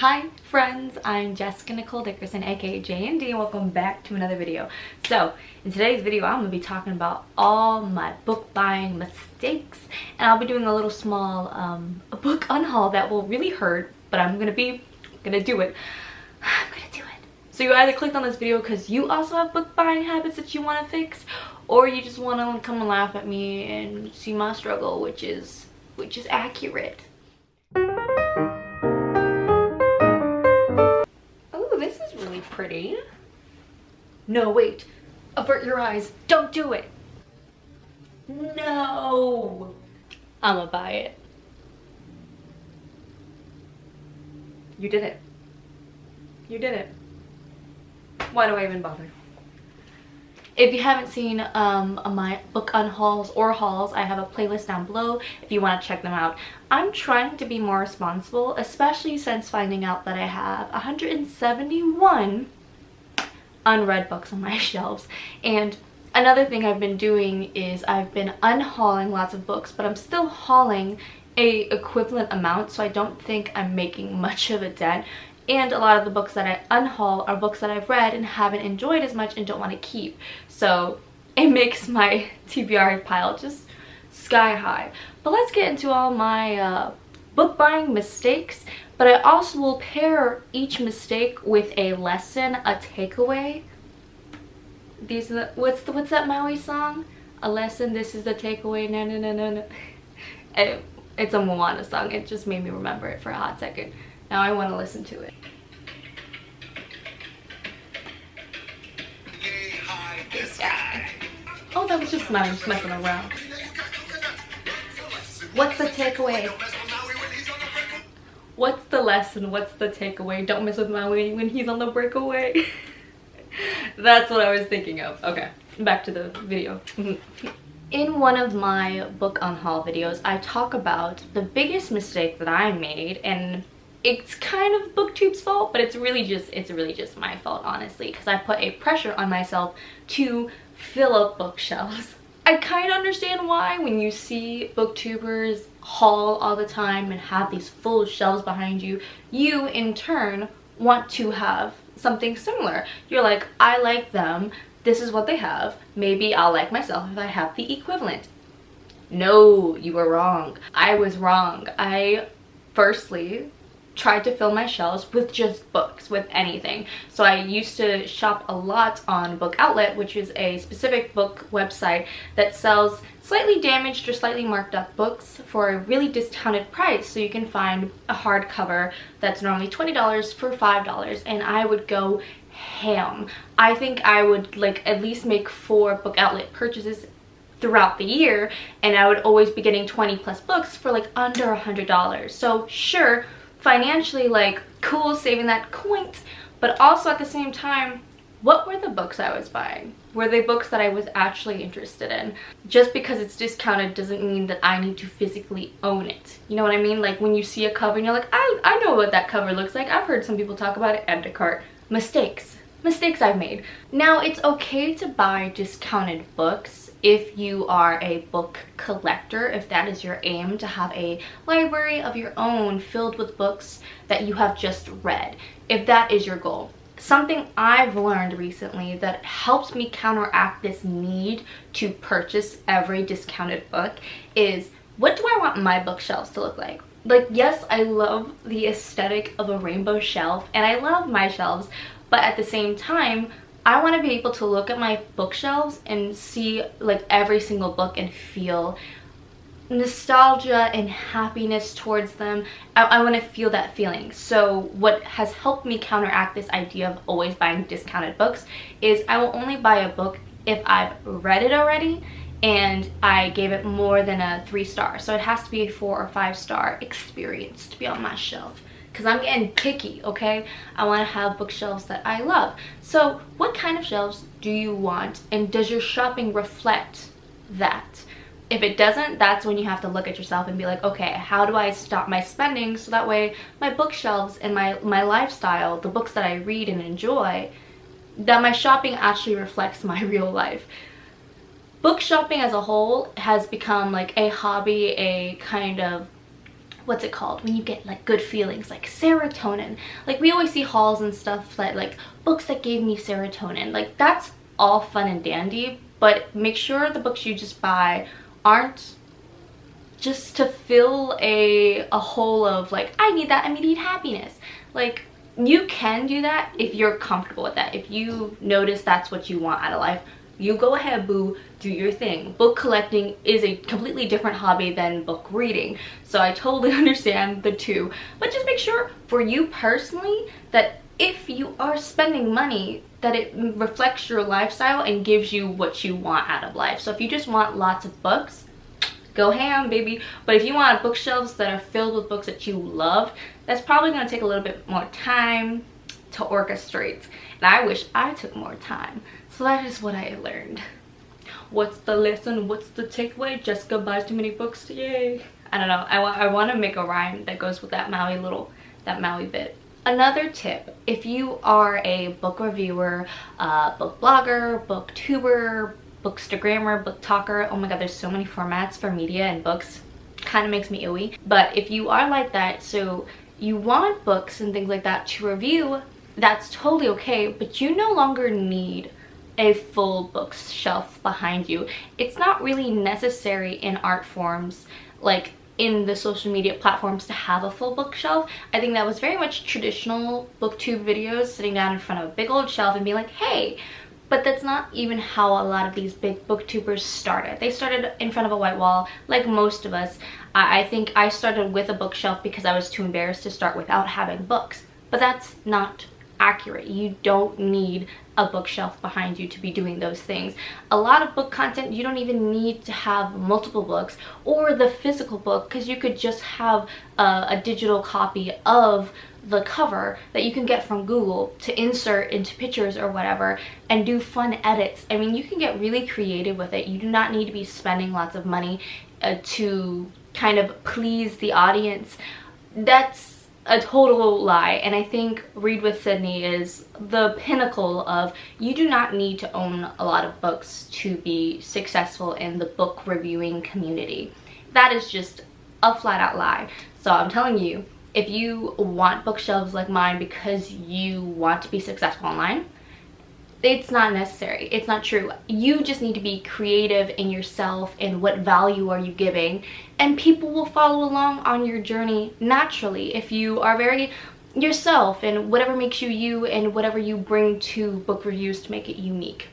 Hi friends, I'm Jessica Nicole Dickerson, aka J&D, and welcome back to another video. So in today's video I'm going to be talking about all my book buying mistakes, and I'll be doing a little small a book unhaul that will really hurt, but I'm gonna do it. I'm gonna do it. So you either clicked on this video because you also have book buying habits that you want to fix, or you just want to come and laugh at me and see my struggle, which is accurate. Pretty. No, wait. Avert your eyes. Don't do it. No. I'ma buy it. You did it. You did it. Why do I even bother? If you haven't seen my book unhauls or hauls, I have a playlist down below if you want to check them out. I'm trying to be more responsible, especially since finding out that I have 171 unread books on my shelves. And another thing I've been doing is I've been unhauling lots of books, but I'm still hauling a equivalent amount, so I don't think I'm making much of a dent. And a lot of the books that I unhaul are books that I've read and haven't enjoyed as much and don't want to keep. So it makes my TBR pile just sky high. But let's get into all my book buying mistakes. But I also will pair each mistake with a lesson, a takeaway. These are the, what's that Maui song? A lesson, this is the takeaway, no no no no no. It's a Moana song. It just made me remember it for a hot second. Now I want to listen to it. Yeah. Oh, that was just mine messing around. What's the takeaway? What's the lesson? What's the takeaway? Don't mess with Maui when he's on the breakaway. That's what I was thinking of. Okay, back to the video. In one of my book unhaul videos, I talk about the biggest mistake that I made, and it's kind of Booktube's fault, but it's really just my fault, honestly, because I put a pressure on myself to fill up bookshelves. I kind of understand why when you see booktubers haul all the time and have these full shelves behind you, you in turn want to have something similar. You're like, I like them, this is what they have, maybe I'll like myself if I have the equivalent. No, you were wrong. I was wrong. I firstly tried to fill my shelves with just books, with anything. So I used to shop a lot on Book Outlet, which is a specific book website that sells slightly damaged or slightly marked up books for a really discounted price. So you can find a hardcover that's normally $20 for $5, and I would go ham. I think I would like at least make 4 Book Outlet purchases throughout the year, and I would always be getting 20 plus books for like under $100. So sure, financially, like, cool saving that coin, but also at the same time, what were the books I was buying? Were they books that I was actually interested in? Just because it's discounted doesn't mean that I need to physically own it. You know what I mean? Like when you see a cover and you're like, I know what that cover looks like. I've heard some people talk about it. Add to cart. Mistakes I've made. Now, it's okay to buy discounted books if you are a book collector, if that is your aim, to have a library of your own filled with books that you have just read, if that is your goal. Something I've learned recently that helps me counteract this need to purchase every discounted book is, what do I want my bookshelves to look like? Like, yes, I love the aesthetic of a rainbow shelf, and I love my shelves, but at the same time, I want to be able to look at my bookshelves and see like every single book and feel nostalgia and happiness towards them. I want to feel that feeling. So what has helped me counteract this idea of always buying discounted books is I will only buy a book if I've read it already and I gave it more than a 3-star. So it has to be a 4 or 5-star experience to be on my shelf. Because I'm getting picky, okay? I want to have bookshelves that I love. So what kind of shelves do you want, and does your shopping reflect that? If it doesn't, that's when you have to look at yourself and be like, okay, how do I stop my spending so that way my bookshelves and my lifestyle, the books that I read and enjoy, that my shopping actually reflects my real life. Book shopping as a whole has become like a hobby, a kind of what's it called when you get like good feelings, like serotonin. Like we always see hauls and stuff that like books that gave me serotonin. Like that's all fun and dandy, but make sure the books you just buy aren't just to fill a hole of like, I need that, I need happiness. Like you can do that if you're comfortable with that. If you notice that's what you want out of life, you go ahead, boo, do your thing. Book collecting is a completely different hobby than book reading, so I totally understand the two. But just make sure for you personally that if you are spending money, that it reflects your lifestyle and gives you what you want out of life. So if you just want lots of books, go ham, baby. But if you want bookshelves that are filled with books that you love, that's probably going to take a little bit more time to orchestrate. And I wish I took more time. So that is what I learned. What's the lesson? What's the takeaway? Jessica buys too many books. Yay. I don't know. I want to make a rhyme that goes with that Maui bit. Another tip, if you are a book reviewer, book blogger, booktuber, bookstagrammer, book talker, oh my god, there's so many formats for media and books, kind of makes me ooey. But if you are like that, so you want books and things like that to review, that's totally okay, but you no longer need a full bookshelf behind you. It's not really necessary in art forms, like in the social media platforms, to have a full bookshelf. I think that was very much traditional booktube videos, sitting down in front of a big old shelf and being like, hey. But that's not even how a lot of these big booktubers started. They started in front of a white wall, like most of us. I think I started with a bookshelf because I was too embarrassed to start without having books. But that's not accurate. You don't need a bookshelf behind you to be doing those things. A lot of book content, you don't even need to have multiple books or the physical book, because you could just have a digital copy of the cover that you can get from Google to insert into pictures or whatever and do fun edits. I mean, you can get really creative with it. You do not need to be spending lots of money to kind of please the audience. That's a total lie, and I think Read with Sydney is the pinnacle of, you do not need to own a lot of books to be successful in the book reviewing community. That is just a flat out lie. So I'm telling you, if you want bookshelves like mine because you want to be successful online, it's not necessary. It's not true. You just need to be creative in yourself and what value are you giving, and people will follow along on your journey naturally if you are very yourself and whatever makes you you and whatever you bring to book reviews to make it unique.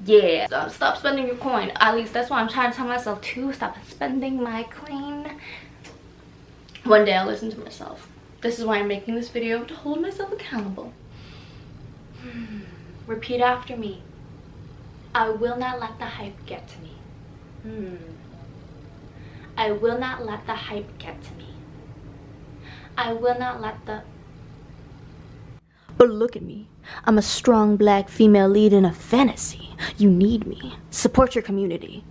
Yeah, so stop spending your coin. At least that's what I'm trying to tell myself too. Stop spending my coin. One day I'll listen to myself. This is why I'm making this video, to hold myself accountable. Repeat after me. I will not let the hype get to me. I will not let the hype get to me. I will not let the... But look at me. I'm a strong black female lead in a fantasy. You need me. Support your community.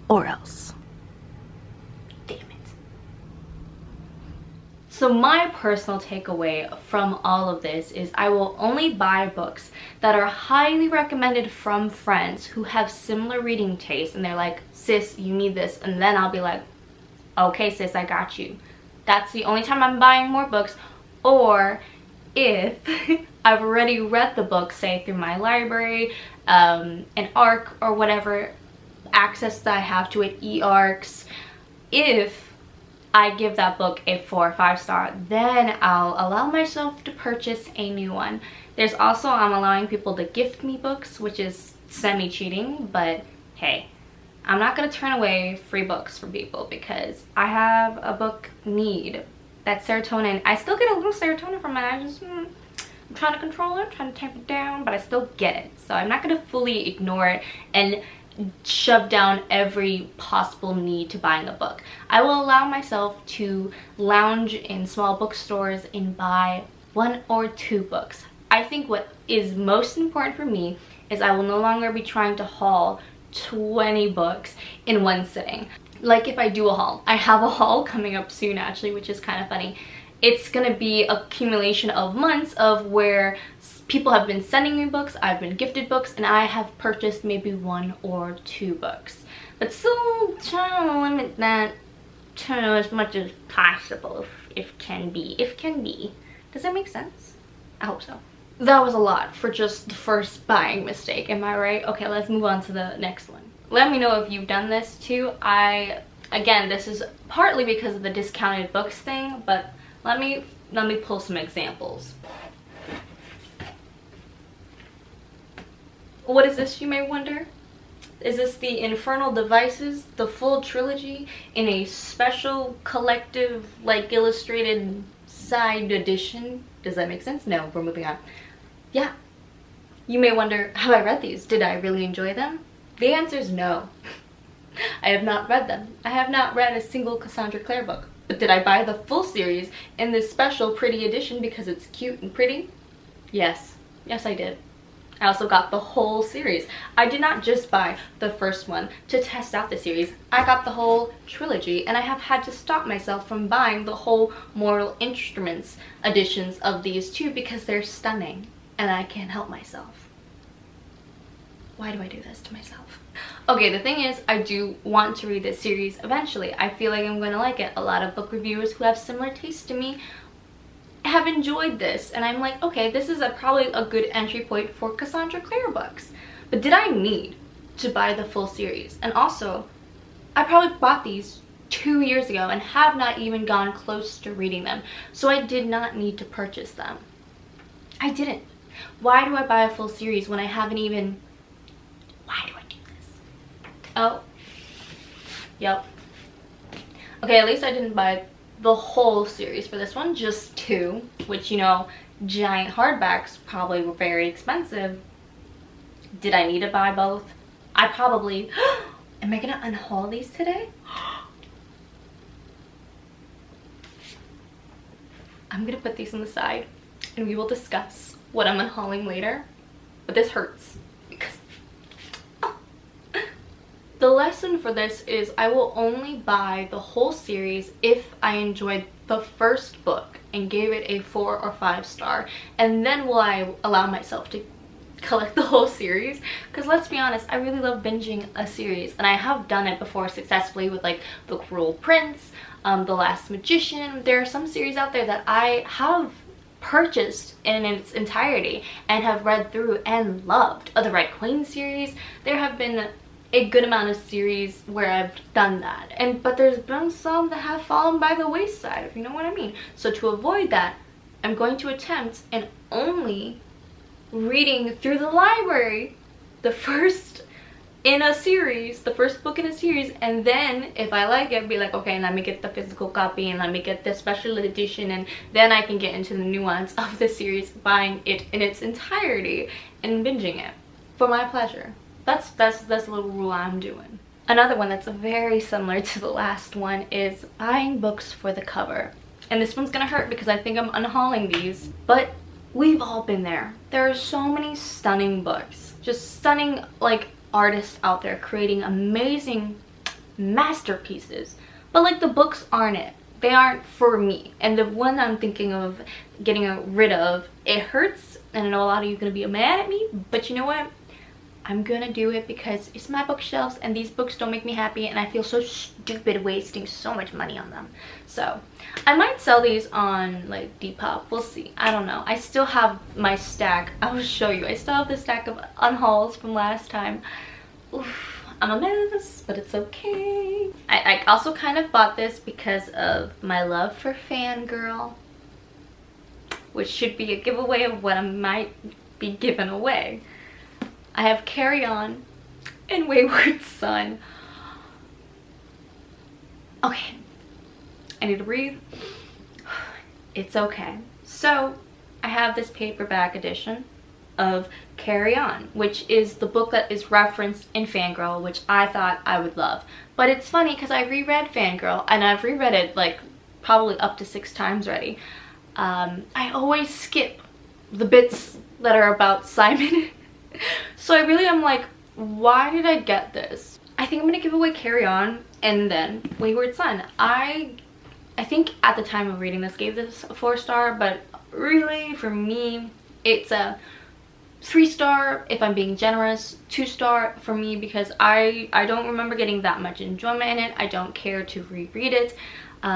Or else. Damn it. So my personal takeaway from all of this is I will only buy books that are highly recommended from friends who have similar reading tastes, and they're like, sis, you need this, and then I'll be like, okay sis, I got you. That's the only time I'm buying more books. Or if I've already read the book, say through my library, an ARC or whatever access that I have to it, e-ARCs, if I give that book a 4 or 5 star, then I'll allow myself to purchase a new one. There's also, I'm allowing people to gift me books, which is semi-cheating, but hey, I'm not going to turn away free books from people because I have a book need. That serotonin, I still get a little serotonin from it. I'm trying to control it, trying to tamp it down, but I still get it. So I'm not going to fully ignore it and shove down every possible need to buying a book. I will allow myself to lounge in small bookstores and buy 1 or 2 books. I think what is most important for me is I will no longer be trying to haul 20 books in one sitting. Like if I do a haul, I have a haul coming up soon actually, which is kind of funny. It's gonna be accumulation of months of where people have been sending me books, I've been gifted books, and I have purchased maybe 1 or 2 books. But still trying to limit that to know as much as possible, if can be. Does that make sense? I hope so. That was a lot for just the first buying mistake, am I right? Okay, let's move on to the next one. Let me know if you've done this too. Again, this is partly because of the discounted books thing, but let me pull some examples. What is this, you may wonder? Is this the Infernal Devices, the full trilogy in a special collective, like, illustrated side edition? Does that make sense? No, we're moving on. Yeah. You may wonder, have I read these? Did I really enjoy them? The answer is no. I have not read them. I have not read a single Cassandra Clare book. But did I buy the full series in this special pretty edition because it's cute and pretty? Yes. Yes, I did. I also got the whole series. I did not just buy the first one to test out the series. I got the whole trilogy, and I have had to stop myself from buying the whole Mortal Instruments editions of these two because they're stunning, and I can't help myself. Why do I do this to myself? Okay, the thing is, I do want to read this series eventually. I feel like I'm going to like it. A lot of book reviewers who have similar tastes to me have enjoyed this, and I'm like, okay, this is probably a good entry point for Cassandra Clare books. But did I need to buy the full series? And also, I probably bought these 2 years ago and have not even gone close to reading them, so I did not need to purchase them. I didn't. Why do I buy a full series when I haven't even... Why do I do this? Oh. Yep. Okay, at least I didn't buy the whole series for this one, just 2, which, you know, giant hardbacks probably were very expensive. Did I need to buy both? I probably... Am I gonna unhaul these today? I'm gonna put these on the side and we will discuss what I'm unhauling later, but this hurts because the lesson for this is I will only buy the whole series if I enjoyed the first book and gave it a 4 or 5 star, and then will I allow myself to collect the whole series. Because let's be honest, I really love binging a series, and I have done it before successfully with like The Cruel Prince, The Last Magician. There are some series out there that I have purchased in its entirety and have read through and loved. The Red Queen series, there have been a good amount of series where I've done that, but there's been some that have fallen by the wayside, if you know what I mean. So to avoid that, I'm going to attempt and only reading through the library the first in a series, the first book in a series, and then if I like it, be like, okay, let me get the physical copy and let me get the special edition, and then I can get into the nuance of the series, buying it in its entirety and binging it for my pleasure. That's a little rule I'm doing. Another one that's very similar to the last one is buying books for the cover. And this one's gonna hurt because I think I'm unhauling these, but we've all been there. There are so many stunning books, just stunning, like, artists out there creating amazing masterpieces, but like the books aren't it. They aren't for me. And the one I'm thinking of getting rid of, it hurts, and I know a lot of you are gonna be mad at me, but you know what? I'm gonna do it because it's my bookshelves and these books don't make me happy, and I feel so stupid wasting so much money on them. So I might sell these on like Depop, we'll see. I don't know. I still have my stack. I will show you. I still have the stack of unhauls from last time. Oof, I'm a mess, but it's okay. I also kind of bought this because of my love for Fangirl, which should be a giveaway of what I might be giving away. I have Carry On and Wayward Son. Okay, I need to breathe. It's okay. So I have this paperback edition of Carry On, which is the book that is referenced in Fangirl, which I thought I would love. But it's funny because I reread Fangirl, and I've reread it like probably up to 6 times already. I always skip the bits that are about Simon. So I really am like, why did I get this? I think I'm gonna give away Carry On and then Wayward Son. I think at the time of reading this gave this a 4 star, but really for me it's a 3-star if I'm being generous, 2-star for me because I don't remember getting that much enjoyment in it. I don't care to reread it.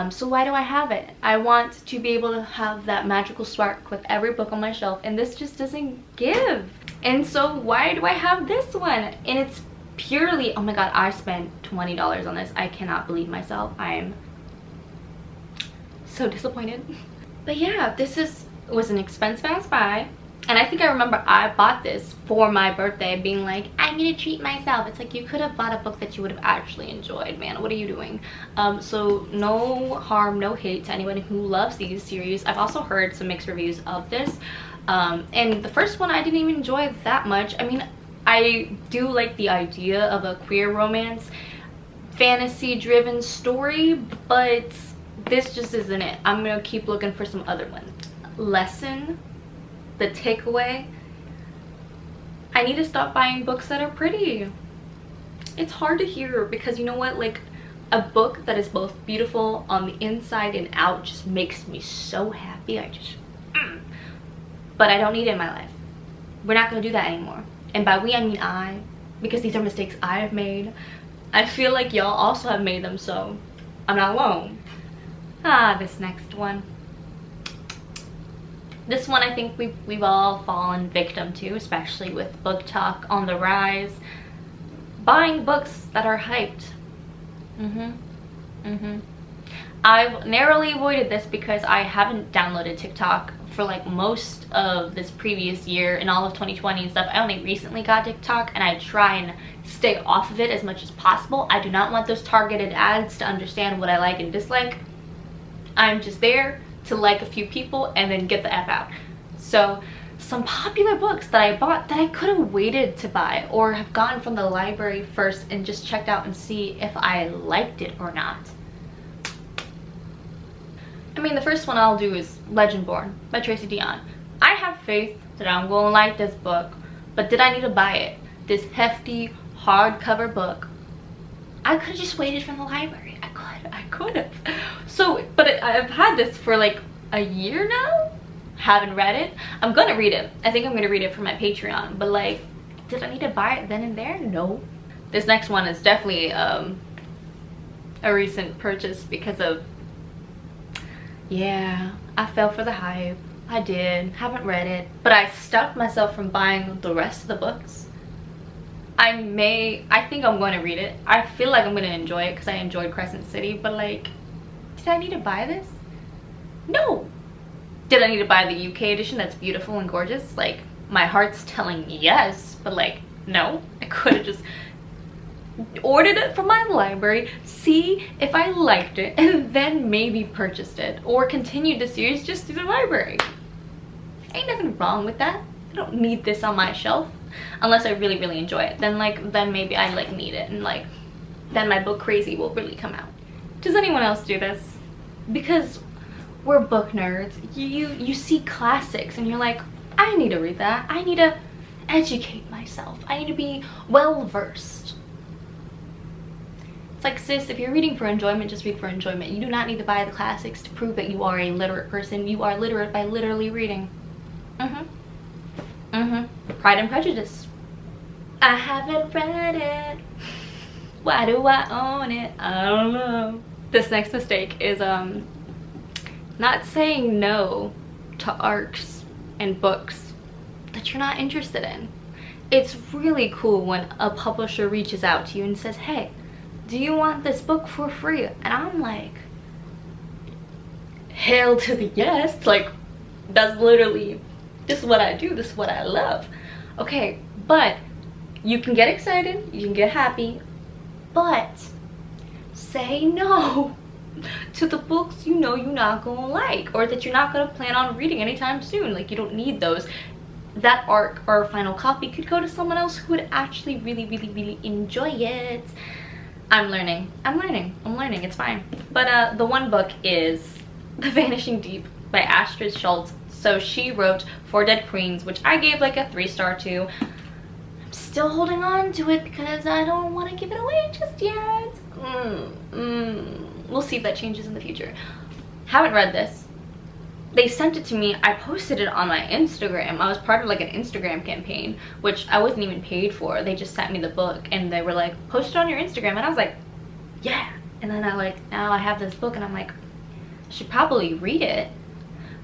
So why do I have it? I want to be able to have that magical spark with every book on my shelf, and this just doesn't give. And so why do I have this one? And it's purely, oh my god, I spent $20 on this. I cannot believe myself. I'm so disappointed. But yeah, this was an expense-ass buy. And I think I remember I bought this for my birthday, being like, I'm gonna treat myself. It's like, you could have bought a book that you would have actually enjoyed, man. What are you doing? So no harm, no hate to anyone who loves these series. I've also heard some mixed reviews of this. And the first one I didn't even enjoy that much. I mean, I do like the idea of a queer romance, fantasy-driven story, but this just isn't it. I'm gonna keep looking for some other ones. Lesson. The takeaway, I need to stop buying books that are pretty. It's hard to hear because you know what, like a book that is both beautiful on the inside and out just makes me so happy. But I don't need it in my life. We're not gonna do that anymore. And by we I mean I, because these are mistakes I have made. I feel like y'all also have made them, so I'm not alone. This next one. This one I think we've all fallen victim to, especially with book talk on the rise. Buying books that are hyped. I've narrowly avoided this because I haven't downloaded TikTok for like most of this previous year and all of 2020 and stuff. I only recently got TikTok and I try and stay off of it as much as possible. I do not want those targeted ads to understand what I like and dislike. I'm just there to like a few people and then get the F out. So some popular books that I bought that I could have waited to buy or have gotten from the library first and just checked out and see if I liked it or not. I mean, the first one I'll do is Legendborn by Tracy Deonn. I have faith that I'm gonna like this book, but did I need to buy it? This hefty hardcover book. I could have just waited from the library. I could have. So, but I've had this for like a year now. Haven't read it. I'm gonna read it. I think I'm gonna read it for my Patreon. But like, did I need to buy it then and there? No. This next one is definitely a recent purchase because of, yeah, I fell for the hype. I did. Haven't read it. But I stopped myself from buying the rest of the books. I think I'm going to read it. I feel like I'm going to enjoy it because I enjoyed Crescent City, but like, did I need to buy this? No. Did I need to buy the UK edition that's beautiful and gorgeous? Like, my heart's telling me yes, but like, no. I could have just ordered it from my library, see if I liked it, and then maybe purchased it or continued the series just through the library. Ain't nothing wrong with that. I don't need this on my shelf. Unless I really enjoy it, then maybe I like need it, and like then my book crazy will really come out. Does anyone else do this? Because we're book nerds. You see classics and you're like, I need to read that. I need to educate myself. I need to be well versed. It's like, sis, if you're reading for enjoyment, just read for enjoyment. You do not need to buy the classics to prove that you are a literate person. You are literate by literally reading. Pride and Prejudice. I haven't read it. Why do I own it? I don't know. This next mistake is not saying no to arcs and books that you're not interested in. It's really cool when a publisher reaches out to you and says, hey, do you want this book for free? And I'm like, hell to the yes. Like, that's literally, this is what I do, this is what I love. Okay, but you can get excited, you can get happy, but say no to the books you know you're not gonna like or that you're not gonna plan on reading anytime soon. Like, you don't need those. That arc or final copy could go to someone else who would actually really enjoy it. I'm learning, it's fine. But the one book is The Vanishing Deep by Astrid Schultz. So she wrote Four Dead Queens, which I gave like a 3-star to. I'm still holding on to it because I don't want to give it away just yet. We'll see if that changes in the future. Haven't read this. they sent it to me. I posted it on my Instagram. I was part of like an Instagram campaign, which I wasn't even paid for. They just sent me the book and they were like, post it on your Instagram. And I was like, yeah. And then now I have this book and I'm like, I should probably read it.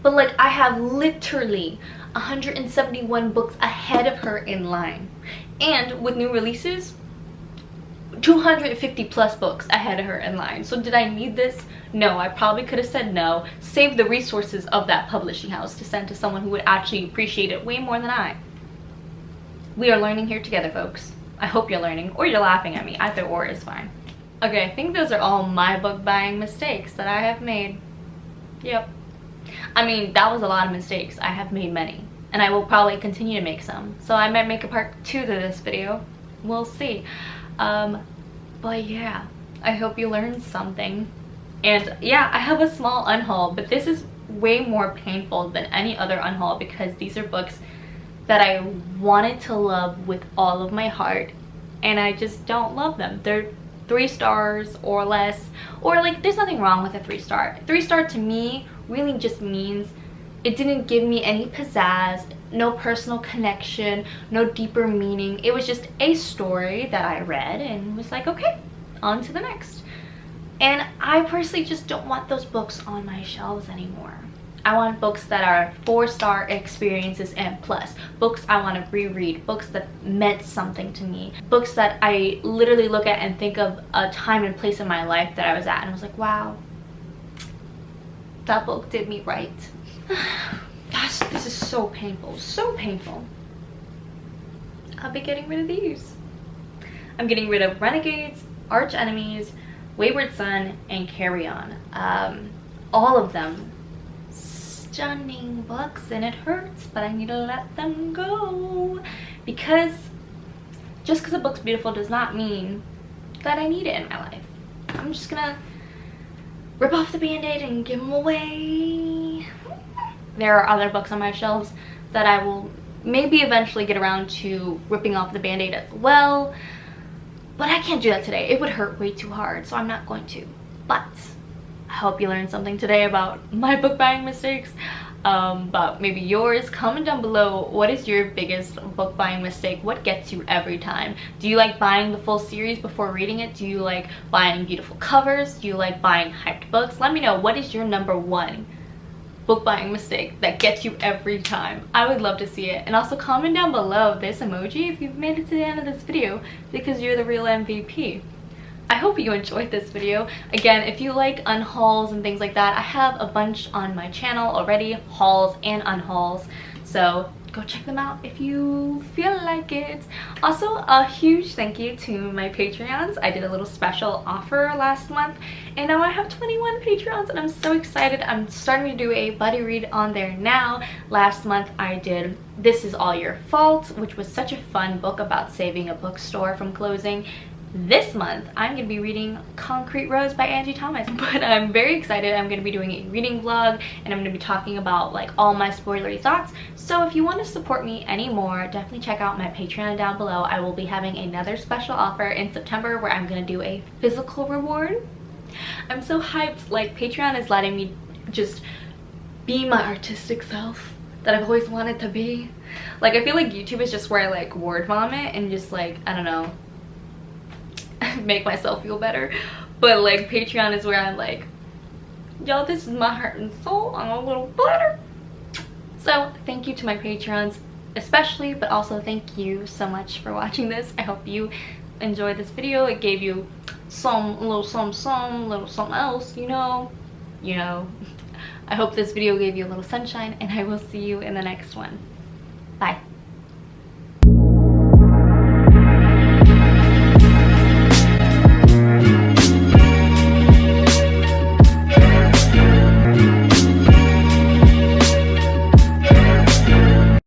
But like, I have literally 171 books ahead of her in line. And with new releases, 250 plus books ahead of her in line. So did I need this? No, I probably could have said no, save the resources of that publishing house to send to someone who would actually appreciate it way more than I. We are learning here together, folks. I hope you're learning, or you're laughing at me. Either or is fine. Okay, I think those are all my book buying mistakes that I have made. Yep. I mean, that was a lot of mistakes. I have made many, and I will probably continue to make some. So I might make a part 2 to this video. We'll see. But yeah, I hope you learned something. And yeah, I have a small unhaul, but this is way more painful than any other unhaul because these are books that I wanted to love with all of my heart, and I just don't love them. They're 3 stars or less, or like, there's nothing wrong with a 3-star. 3-star to me really just means it didn't give me any pizzazz, no personal connection, no deeper meaning. It was just a story that I read and was like, okay, on to the next. And I personally just don't want those books on my shelves anymore. I want books that are 4-star experiences and plus. Books I want to reread. Books that meant something to me. Books that I literally look at and think of a time and place in my life that I was at and I was like, wow, that book did me right. Gosh, this is so painful. So painful. I'll be getting rid of these. I'm getting rid of Renegades, Arch Enemies, Wayward Son, and Carry On. All of them stunning books, and it hurts, but I need to let them go, because just because a book's beautiful does not mean that I need it in my life. I'm just gonna rip off the band-aid and give them away. There are other books on my shelves that I will maybe eventually get around to ripping off the band-aid as well, but I can't do that today. It would hurt way too hard, so I'm not going to. But I hope you learned something today about my book buying mistakes, but maybe yours. Comment down below, what is your biggest book buying mistake? What gets you every time? Do you like buying the full series before reading it? Do you like buying beautiful covers? Do you like buying hyped books? Let me know, what is your #1 book buying mistake that gets you every time? I would love to see it. And also comment down below this emoji if you've made it to the end of this video, because you're the real MVP. I hope you enjoyed this video. Again, if you like unhauls and things like that, I have a bunch on my channel already, hauls and unhauls, so go check them out if you feel like it. Also, a huge thank you to my Patreons. I did a little special offer last month, and now I have 21 Patreons, and I'm so excited. I'm starting to do a buddy read on there now. Last month I did This Is All Your Fault, which was such a fun book about saving a bookstore from closing. This month I'm going to be reading Concrete Rose by Angie Thomas, but I'm very excited. I'm going to be doing a reading vlog, and I'm going to be talking about like all my spoilery thoughts. So if you want to support me anymore, definitely check out my Patreon down below. I will be having another special offer in September where I'm going to do a physical reward. I'm so hyped. Like, Patreon is letting me just be my artistic self that I've always wanted to be. Like, I feel like YouTube is just where I like word vomit and just like, I don't know, make myself feel better. But like, Patreon is where I'm like, yo, this is my heart and soul on a little platter. So thank you to my Patreons especially, but also thank you so much for watching this. I hope you enjoyed this video. It gave you some little something else, you know. I hope this video gave you a little sunshine, and I will see you in the next one. Bye.